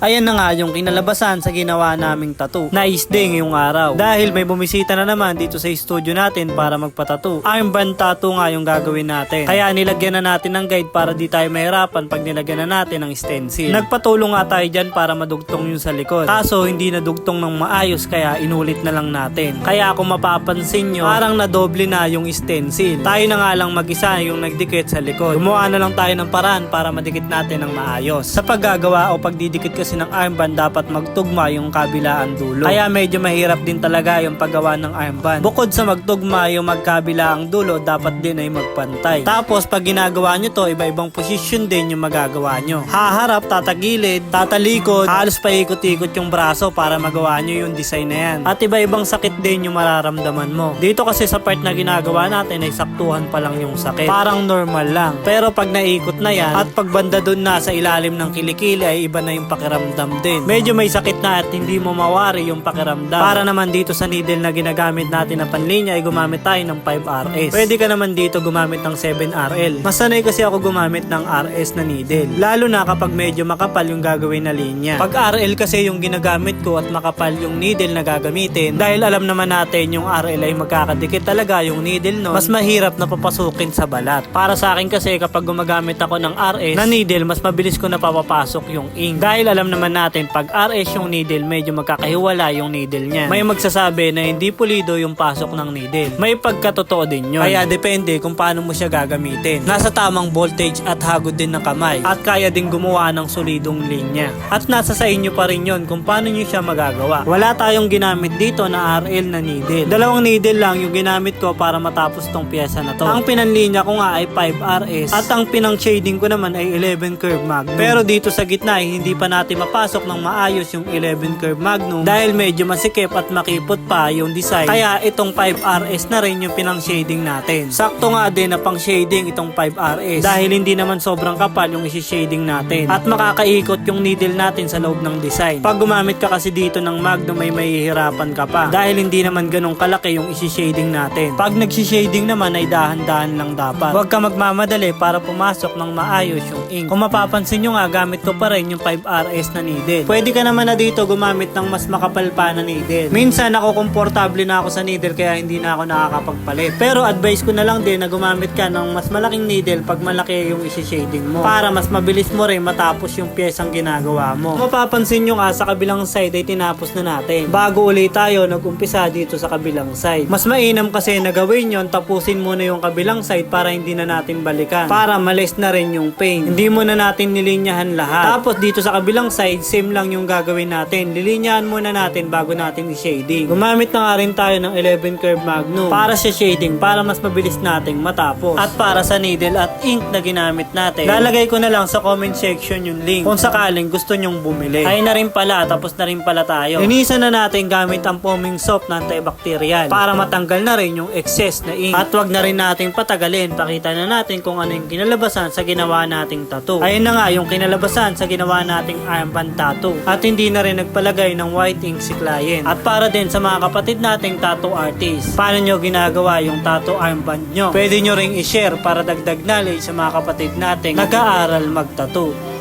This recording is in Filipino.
Ayan na nga yung kinalabasan sa ginawa naming tattoo. Nice day ngayong araw. Dahil may bumisita na naman dito sa studio natin para magpatattoo. Armband tattoo nga yung gagawin natin. Kaya nilagyan na natin ng guide para di tayo mahirapan pag nilagyan na natin ng stencil. Nagpatulong nga tayo dyan para madugtong yung sa likod. Kaso hindi nadugtong ng maayos kaya inulit na lang natin. Kaya kung mapapansin nyo, parang nadoble na yung stencil. Tayo na nga lang mag-isa yung nagdikit sa likod. Gumawa na lang tayo ng paraan para madikit natin ng maayos. Sa paggagawa o pagdidikit kasi ng armband, dapat magtugma yung kabilaan dulo. Kaya medyo mahirap din talaga yung paggawa ng armband. Bukod sa magtugma yung magkabilaang dulo, dapat din ay magpantay. Tapos pag ginagawa nyo to, iba-ibang posisyon din yung magagawa nyo. Haharap, tatagilid, tatalikod, halos paikot-ikot yung braso para magawa nyo yung design na yan. At iba-ibang sakit din yung mararamdaman mo. Dito kasi sa part na ginagawa natin ay saktuhan pa lang yung sakit. Parang normal lang. Pero pag naikot na yan at pagbanda dun na sa ilalim ng kilikili ay iba na yung pakiramdam din. Medyo may sakit na at hindi mo mawari yung pakiramdam. Para naman dito sa needle na ginagamit natin na panlinya ay gumamit tayo ng 5RS. Pwede ka naman dito gumamit ng 7RL. Mas sanay kasi ako gumamit ng RS na needle. Lalo na kapag medyo makapal yung gagawin na linya. Pag RL kasi yung ginagamit ko at makapal yung needle na gagamitin, dahil alam naman natin yung RL ay magkakadikit talaga yung needle no, mas mahirap na papasukin sa balat. Para sa akin kasi kapag gumagamit ako ng RS na needle, mas mabilis ko na papapasok yung ink. Dahil alam naman natin pag RS yung needle, medyo magkakahiwala yung needle niya. May magsasabi na hindi pulido yung pasok ng needle. May pagkatotoo din yun. Kaya depende kung paano mo siya gagamitin. Nasa tamang voltage at hagod din ng kamay. At kaya din gumawa ng solidong linya. At nasa sa inyo pa rin yun kung paano nyo siya magagawa. Wala tayong ginamit dito na RL na needle. Dalawang needle lang yung ginamit ko para matapos tong piyesa na to. Ang pinanlinya ko nga ay 5RS at ang pinang shading ko naman ay 11 curve magnum. Pero dito sa gitna ay hindi pa natin mapasok ng maayos yung 11 curve magnum dahil medyo masikip at makipot pa yung design. Kaya itong 5RS na rin yung pinang shading natin. Sakto nga din na pang shading itong 5RS dahil hindi naman sobrang kapal yung isi-shading natin at makakaikot yung needle natin sa loob ng design. Pag gumamit ka kasi dito ng magnum ay mahihirapan ka pa dahil hindi naman ganun kalaki yung isi-shading natin. Pag nagsi-shading naman ay dahan-dahan lang dapat. Huwag ka magmamadali para pumasok ng maayos yung ink. Kung mapapansin nyo nga, gamit ko pa rin yung 5RS na needle. Pwede ka naman na dito gumamit ng mas makapal pa na needle. Minsan ako komportable na ako sa needle kaya hindi na ako nakakapagpalit. Pero advice ko na lang din na gumamit ka ng mas malaking needle pag malaki yung isi-shading mo para mas mabilis mo rin matapos yung piyesang ginagawa mo. Kung mapapansin nyo nga, sa kabilang side ay tinapos na natin. Bago ulit tayo nag-umpisa dito sa kabilang side. Mas mainam kasi na gawin yun, tapusin muna yung kabilang side para hindi na natin balikan. Para malis na rin yung paint. Hindi muna natin nilinyahan lahat. Tapos dito sa kabilang side, same lang yung gagawin natin. Lilinyahan muna natin bago natin i-shading. Gumamit na nga rin tayo ng 11 curve magnum para sa shading para mas mabilis nating matapos. At para sa needle at ink na ginamit natin, lalagay ko na lang sa comment section yung link kung sakaling gusto nyong bumili. Ay na rin pala, tapos na rin pala tayo. Linisan na natin gamit ang foaming soap na antibacterial para matanggal na rin yung excess na ink. At wag na rin natin patagalin. Pakita na natin kung ano yung kinalabasan sa ginawa nating tattoo. Ayun na nga yung kinalabasan sa ginawa nating armband tattoo. At hindi na rin nagpalagay ng white ink si client. At para din sa mga kapatid nating tattoo artist, paano nyo ginagawa yung tattoo armband nyo? Pwede nyo ring i-share para dagdag knowledge sa mga kapatid nating nag-aaral mag-tattoo.